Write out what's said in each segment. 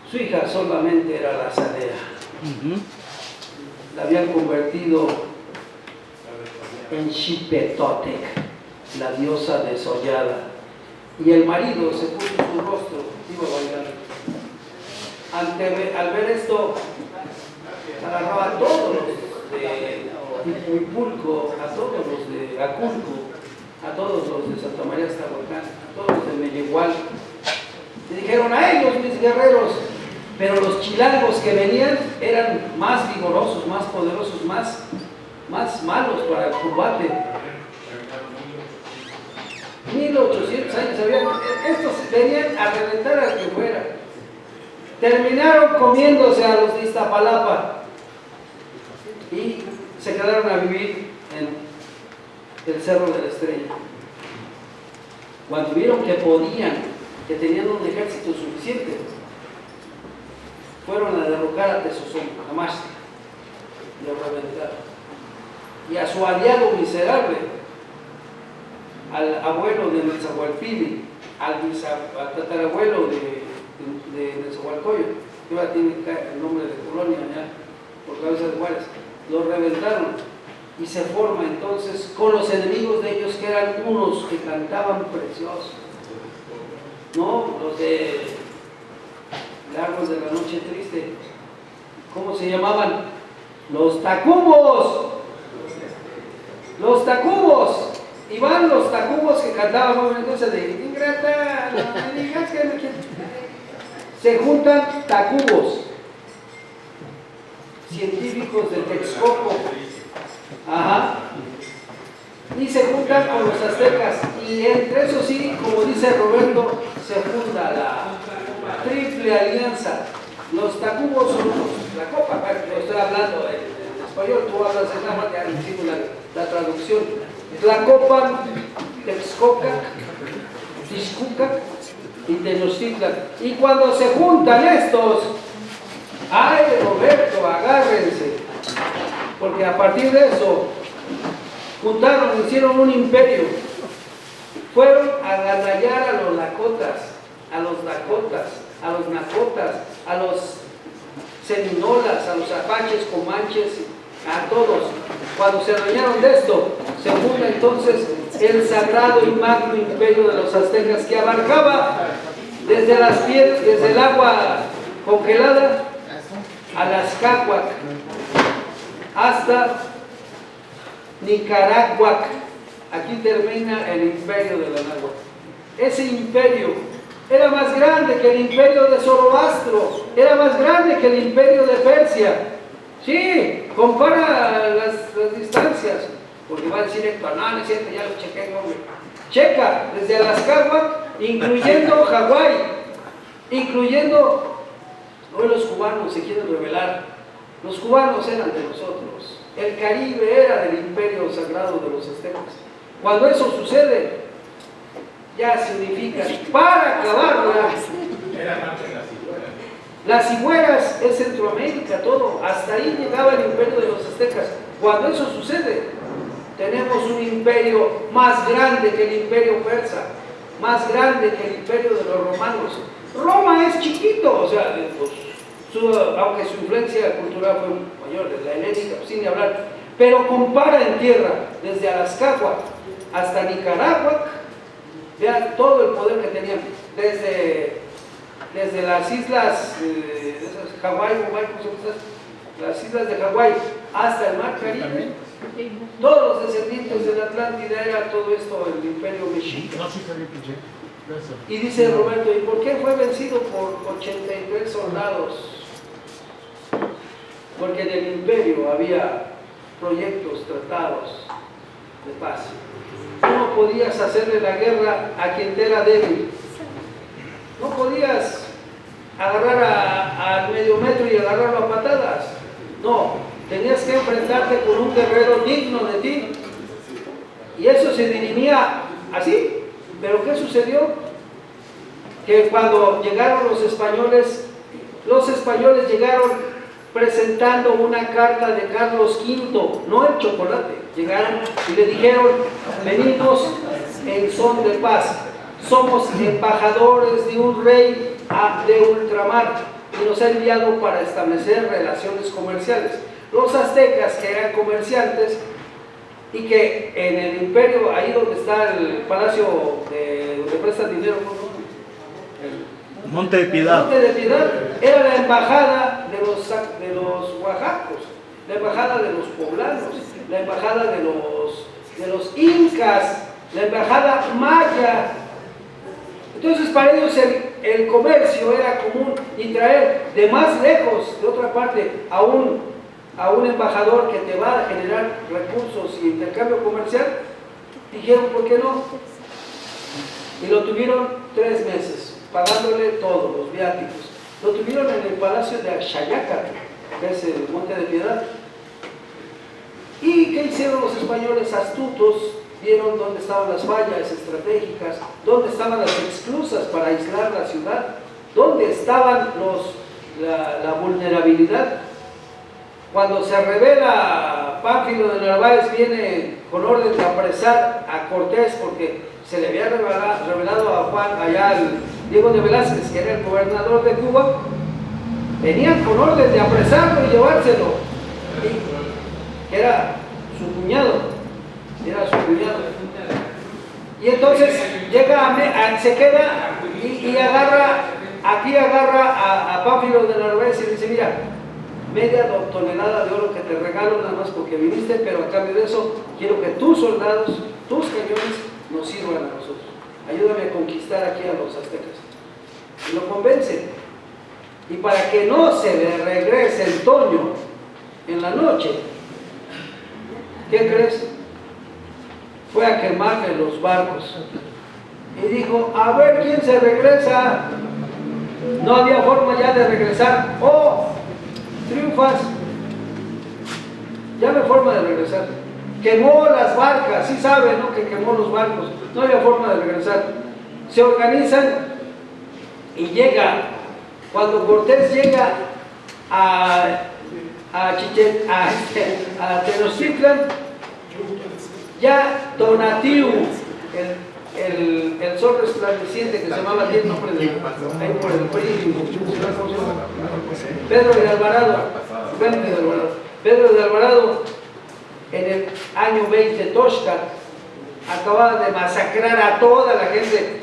Su hija solamente era la sadera. La habían convertido en Xipetotec, la diosa desollada. Y el marido se puso su rostro, iba bailando. Al ver esto, agarraba a todos los de Huipulco, a todos los de Aculco, a todos los de Santa María Estahuacán, a todos los de Mellehual. Y dijeron: a ellos, mis guerreros. Pero los chilangos que venían eran más vigorosos, más poderosos, más malos para el combate. 1800 años habían, estos venían a reventar al que fuera. Terminaron comiéndose a los de Iztapalapa y se quedaron a vivir en el Cerro de la Estrella. Cuando vieron que podían, que tenían un ejército suficiente, fueron a derrocar a Tezozómpa, a Mashti, y a reventar. Y a su aliado miserable, al abuelo de Nezahualpili, al tatarabuelo de Nezahualcóyotl, que ahora tiene el nombre de colonia allá, por Cabeza de Juárez, los reventaron. Y se forma entonces con los enemigos de ellos, que eran unos que cantaban precioso, ¿no? Los de Largos de la Noche Triste, ¿cómo se llamaban? Los Tacubos. Los Tacubos. Y van los Tacubos que cantaban muy bien, cosa de ingrata, no me digas que no quiero. Se juntan Tacubos, científicos de Texcoco, y se juntan con los aztecas, y entre eso sí, como dice Roberto, se funda la Triple Alianza. Los Tacubos son la copa, lo estoy hablando en español, tú hablas en náhuatl, ya hicimos la traducción. Tlacopan, Texcoca, Tixcuca y Tenochtitlan. Y cuando se juntan estos, ¡ay, Roberto, agárrense! Porque a partir de eso, juntaron, hicieron un imperio. Fueron a ganallar a los lacotas, a los dakotas, a los nacotas, a los seminolas, a los apaches, comanches, a todos. Cuando se adueñaron de esto, se funda entonces el sagrado y magno imperio de los aztecas, que abarcaba desde las piedras, desde el agua congelada a las Cáhuac hasta Nicaragua. Aquí termina el imperio de la náhuatl. Ese imperio era más grande que el imperio de Zoroastro, era más grande que el imperio de Persia. Sí, compara las distancias, porque va a decir Héctor: no, no es cierto, ya lo chequé, hombre. Checa, desde Alaska, incluyendo Hawái, incluyendo, hoy los cubanos se quieren rebelar, los cubanos eran de nosotros, el Caribe era del imperio sagrado de los aztecas. Cuando eso sucede, ya se unifican para acabarla. Las Cigüeras es Centroamérica, todo, hasta ahí llegaba el imperio de los aztecas. Cuando eso sucede, tenemos un imperio más grande que el imperio persa, más grande que el imperio de los romanos. Roma es chiquito, o sea, pues, aunque su influencia cultural fue mayor, desde la helénica, pues, sin hablar, pero compara en tierra, desde Alaska hasta Nicaragua, vean todo el poder que tenían, desde las islas Hawái, las islas de Hawái hasta el mar Caribe, todos los descendientes de la Atlántida, era todo esto el imperio mexica. Y dice Roberto: ¿y por qué fue vencido por 83 soldados? Porque en el imperio había proyectos, tratados de paz. Tú no podías hacerle la guerra a quien te era débil. No podías agarrar al medio metro y agarrarlo a patadas. No, tenías que enfrentarte con un guerrero digno de ti. Y eso se dirimía así. ¿Pero qué sucedió? Que cuando llegaron los españoles llegaron presentando una carta de Carlos V, no el chocolate. Llegaron y le dijeron: venimos en son de paz, somos embajadores de un rey de ultramar y nos ha enviado para establecer relaciones comerciales. Los aztecas, que eran comerciantes y que en el imperio, ahí donde está el palacio donde prestan dinero, Monte de Piedad. Monte de Piedad era la embajada de los oaxacos, la embajada de los poblanos, la embajada de los incas, la embajada maya. Entonces para ellos el comercio era común, y traer de más lejos, de otra parte, a un embajador que te va a generar recursos y intercambio comercial, dijeron, ¿por qué no? Y lo tuvieron 3 meses, pagándole todos los viáticos. Lo tuvieron en el palacio de Axayaca, que es el Monte de Piedad. ¿Y qué hicieron los españoles astutos? Vieron dónde estaban las fallas estratégicas, dónde estaban las esclusas para aislar la ciudad, dónde estaban la vulnerabilidad. Cuando se revela Pánfilo de Narváez, viene con orden de apresar a Cortés, porque se le había revelado a Juan, allá al Diego de Velázquez, que era el gobernador de Cuba. Venían con orden de apresarlo y llevárselo, que era su cuñado. Y entonces llega, se queda y agarra a Pánfilo de Narváez y dice, mira, media tonelada de oro que te regalo nada más porque viniste, pero a cambio de eso quiero que tus soldados, tus cañones nos sirvan a nosotros. Ayúdame a conquistar aquí a los aztecas. Y lo convence. Y para que no se le regrese el Toño en la noche, ¿qué crees? Fue a quemarle los barcos y dijo, a ver quién se regresa. No había forma ya de regresar. ¡Oh! Triunfas. Ya no hay forma de regresar. Quemó las barcas, sí sabe, ¿no? Que quemó los barcos. No había forma de regresar. Se organizan y llega. Cuando Cortés llega a Tenochtitlan, ya Tonatiuh, el sol resplandeciente, que se llamaba, tiene nombre de ahí por el primo, Pedro de Alvarado, Pedro de Alvarado, en el año 20, Toxcat, acababa de masacrar a toda la gente,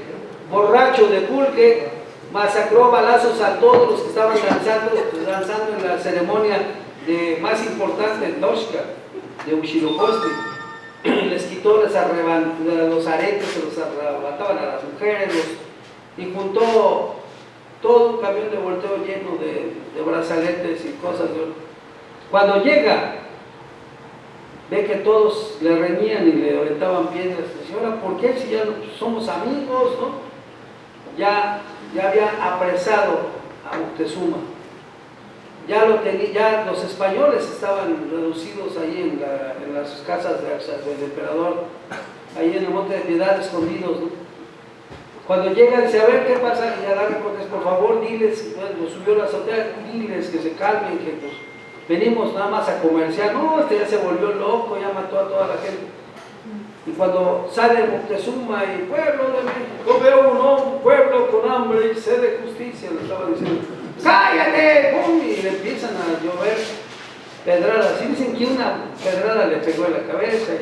borracho de pulque, masacró a balazos a todos los que estaban danzando en la ceremonia más importante en Toxcat, de Huitzilopochtli. Les quitó los aretes, se los arrebataban a las mujeres, y juntó todo un camión de volteo lleno de brazaletes y cosas de oro. Cuando llega, ve que todos le reñían y le aventaban piedras. Dice, ahora, ¿por qué si ya somos amigos, no? Ya había apresado a Moctezuma. Ya los españoles estaban reducidos ahí en las casas del emperador, ahí en el Monte de Piedad, escondidos, ¿no? Cuando llega, dice, a ver qué pasa, y agarra Cortés, por favor, diles, lo subió a la azotea, diles que se calmen, que pues venimos nada más a comerciar. No, este ya se volvió loco, ya mató a toda la gente. Y cuando sale Moctezuma y pueblo de México, veo un pueblo con hambre y sed de justicia, le estaba diciendo, ¡cállate! ¡Pum! Y le empiezan a llover pedradas. Y dicen que una pedrada le pegó en la cabeza.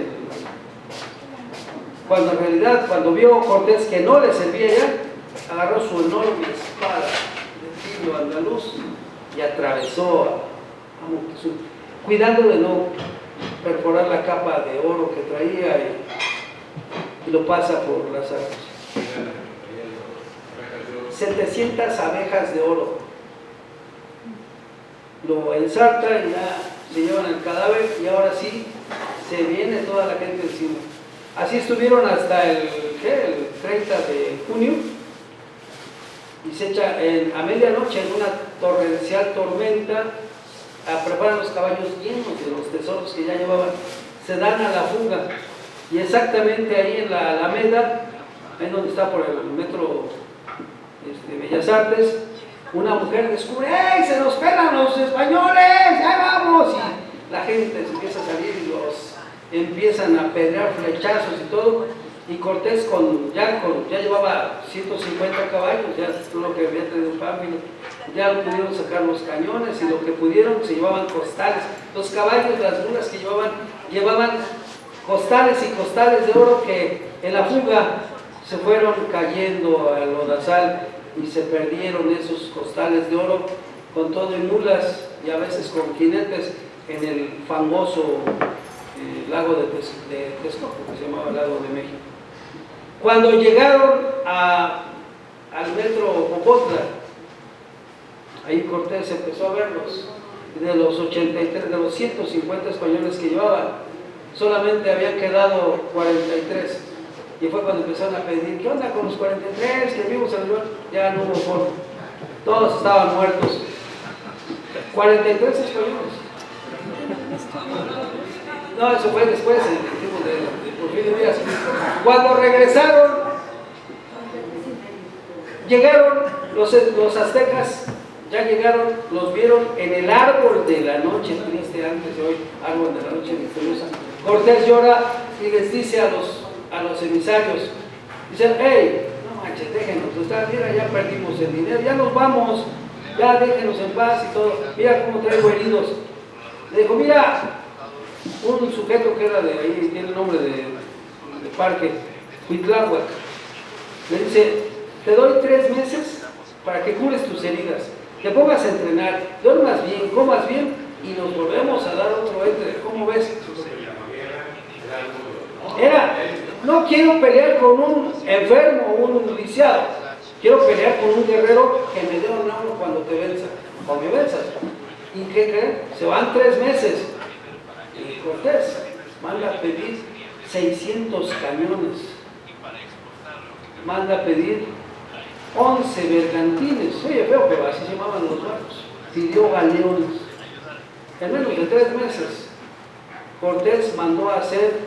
Cuando en realidad, cuando vio Cortés que no le servía ya, agarró su enorme espada de filo andaluz y atravesó a Moctezuma, cuidando de no perforar la capa de oro que traía, y lo pasa por las armas. 700 abejas de oro. Lo ensarta y ya se llevan el cadáver, y ahora sí se viene toda la gente encima. Así estuvieron hasta el 30 de junio, y se echa a medianoche, en una torrencial tormenta, preparan los caballos llenos de los tesoros que ya llevaban, se dan a la fuga, y exactamente ahí en la Alameda, ahí donde está por el metro Bellas Artes, una mujer descubre, ¡hey! ¡Se nos pelan los españoles! ¡Ya vamos! Y la gente se empieza a salir y los empiezan a pedrear flechazos y todo. Y Cortés ya llevaba 150 caballos, ya todo lo que había traído Pánfilo, ya pudieron sacar los cañones y lo que pudieron se llevaban costales. Los caballos, las mulas que llevaban costales y costales de oro que en la fuga se fueron cayendo al lodazal y se perdieron esos costales de oro con todo y mulas y a veces con jinetes en el famoso lago de Texcoco, que se llamaba Lago de México. Cuando llegaron al metro Popotla, ahí Cortés empezó a verlos. De los 83, de los 150 españoles que llevaban, solamente habían quedado 43. Y fue cuando empezaron a pedir, ¿qué onda con los 43 que vimos en el lugar? Ya no hubo forma. Todos estaban muertos. 43 españoles. No, eso fue después, en el tiempo de Porfirio Díaz. Cuando regresaron, llegaron los aztecas, ya llegaron, los vieron en el árbol de la noche triste, antes de hoy, árbol de la noche victoriosa. Cortés llora y les dice a los emisarios, dicen, hey, no manches, déjenos, mira, ya perdimos el dinero, ya nos vamos, ya déjenos en paz y todo, mira cómo traigo heridos. Le dijo, mira, un sujeto que era de ahí, tiene el nombre de parque, Huitláhuac, le dice, te doy 3 meses para que cures tus heridas, te pongas a entrenar, duermas bien, comas bien y nos volvemos a dar otro entre. ¿Cómo ves? No quiero pelear con un enfermo, un lisiado, quiero pelear con un guerrero que me dé un honor cuando te venza, o me venzas. ¿Y qué creen? Se van 3 meses. Y Cortés manda a pedir 600 cañones, manda a pedir 11 bergantines, oye feo, pero así se llamaban los barcos, pidió galeones. En menos de 3 meses, Cortés mandó a hacer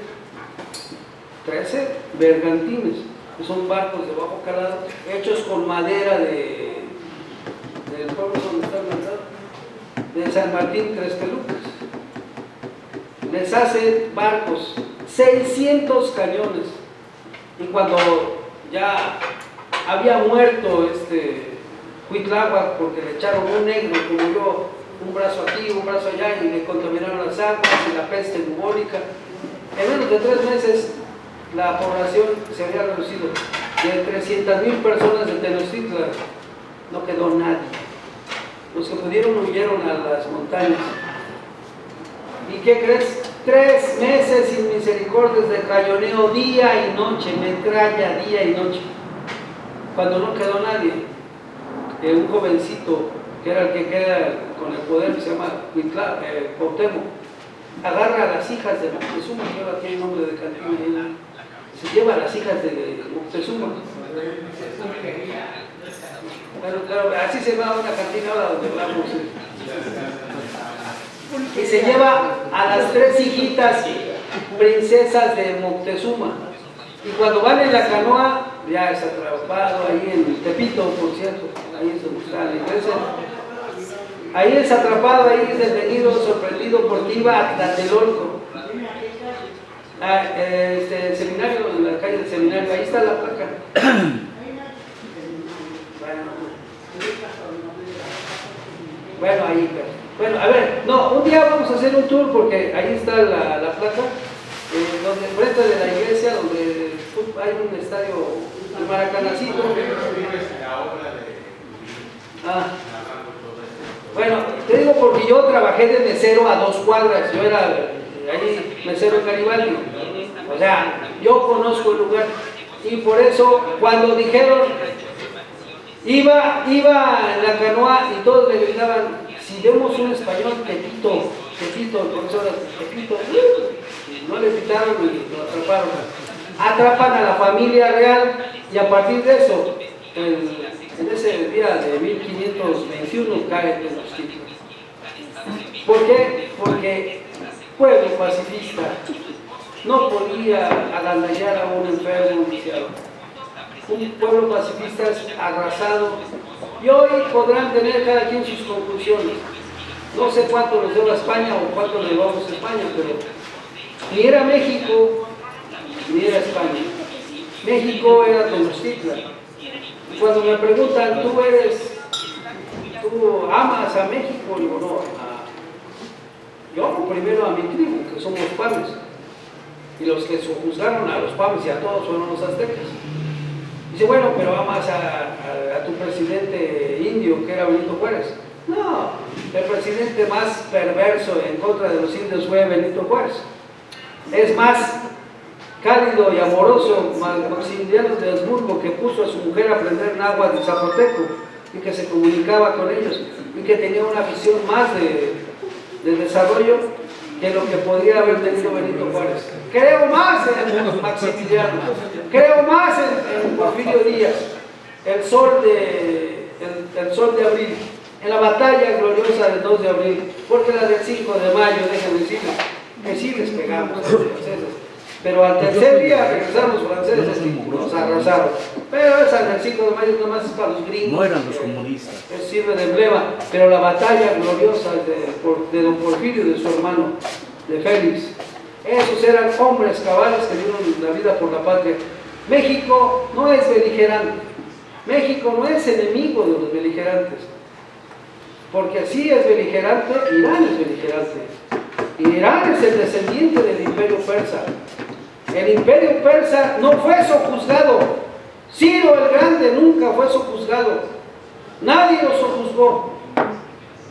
13 bergantines, que son barcos de bajo calado, hechos con madera del pueblo donde está plantado, de San Martín Trespeluques. Les hace barcos, 600 cañones, y cuando ya había muerto Huitláhuac porque le echaron un negro como yo, un brazo aquí, un brazo allá, y le contaminaron las aguas y la peste bubónica. En menos de 3 meses la población se había reducido de 300,000 personas de Tenochtitlan, no quedó nadie. Los que pudieron huyeron a las montañas. ¿Y qué crees? 3 meses sin misericordias de cañoneo día y noche, metralla día y noche. Cuando no quedó nadie, un jovencito que era el que queda con el poder, que se llama Cuauhtémoc, agarra a las hijas de Moctezuma, que ahora tiene nombre de cantina, se lleva a las hijas de Moctezuma. Claro, así se llama una cantina ahora donde hablamos. Y se lleva a las 3 hijitas princesas de Moctezuma. Y cuando van en la canoa, ya es atrapado ahí en Tepito, por cierto, ahí es donde está la iglesia. Ahí es atrapado, ahí es detenido, sorprendido porque iba a Tlatelolco. El seminario, en la calle del seminario, ahí está la placa. Bueno, ahí, bueno, a ver, no, un día vamos a hacer un tour porque ahí está la placa, donde enfrente de la iglesia, donde hay un estadio de Maracanacito. Bueno, te digo porque yo trabajé de mesero a 2 cuadras, yo era ahí mesero en Garibaldi, o sea, yo conozco el lugar y por eso cuando dijeron, iba en la canoa y todos le gritaban, si vemos un español, Pepito, el profesor Pepito, no le gritaron y lo atraparon. Atrapan a la familia real y a partir de eso, en ese día de 1521 cae Tenochtitlan. ¿Por qué? Porque pueblo pacifista no podía agandallar a un enfermo, un lisiado. Un pueblo pacifista es arrasado y hoy podrán tener cada quien sus conclusiones. No sé cuánto nos deba España o cuánto le debamos a España, pero ni era México ni era España. México era Tenochtitlan. Y cuando me preguntan, ¿tú amas a México? Digo, no, yo amo primero a mi tribu, que somos los Pames. Y los que juzgaron a los Pames y a todos fueron los aztecas. Dice, bueno, pero amas a tu presidente indio, que era Benito Juárez. No, el presidente más perverso en contra de los indios fue Benito Juárez. Es más cálido y amoroso Maximiliano de Habsburgo, que puso a su mujer a aprender náhuatl de zapoteco y que se comunicaba con ellos y que tenía una visión más de desarrollo que lo que podría haber tenido Benito Juárez. Creo más en Maximiliano, creo más en Porfirio Díaz, el sol de abril, en la batalla gloriosa del 2 de abril, porque la del 5 de mayo, déjenme decirles, que sí les pegamos a los franceses, pero al tercer día regresaron los franceses y nos arrasaron. Pero esa del 5 de mayo nomás es para los gringos. No eran los comunistas. Eso sirve de emblema, pero la batalla gloriosa de don Porfirio y de su hermano, de Félix, esos eran hombres cabales que dieron la vida por la patria. México no es beligerante, México no es enemigo de los beligerantes, porque así es beligerante, Irán es beligerante. Irán es el descendiente del imperio persa. El imperio persa no fue sojuzgado. Ciro el Grande nunca fue sojuzgado. Nadie lo sojuzgó.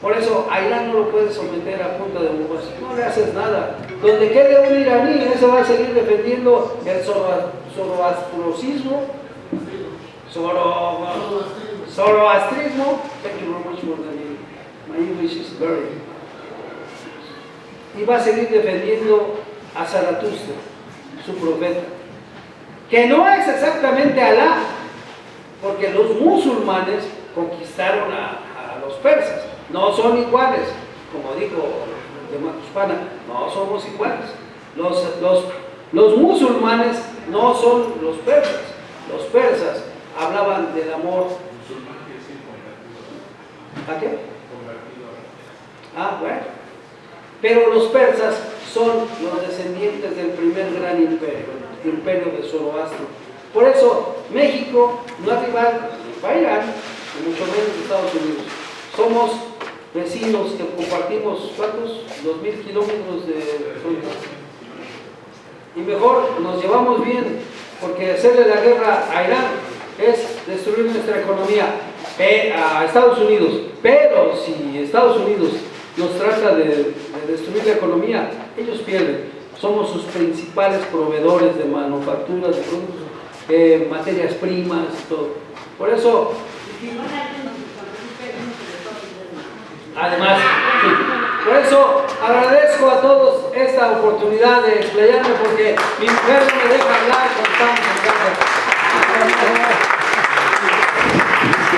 Por eso a Irán no lo puedes someter a punta de bombas. No le haces nada. Donde quede un iraní, ese va a seguir defendiendo el zoroastrismo. Zoroastrismo. Thank you very much for the name. My English is very. Y va a seguir defendiendo a Zaratustra, su profeta, que no es exactamente Alá, porque los musulmanes conquistaron a los persas, no son iguales, como dijo de Matuspana, no somos iguales. Los musulmanes no son los persas hablaban del amor. ¿A qué? Ah, bueno. Pero los persas son los descendientes del primer gran imperio, el imperio de Zoroastro. Por eso México no es rival para Irán, y mucho menos Estados Unidos. Somos vecinos que compartimos, ¿cuántos? 2.000 kilómetros de frontera. Y mejor nos llevamos bien, porque hacerle la guerra a Irán es destruir nuestra economía, a Estados Unidos. Pero si Estados Unidos nos trata de destruir la economía, ellos pierden. Somos sus principales proveedores de manufacturas, de productos, materias primas y todo. Por eso, además, sí, por eso agradezco a todos esta oportunidad de explayarme, porque mi mujer no me deja hablar con tanto.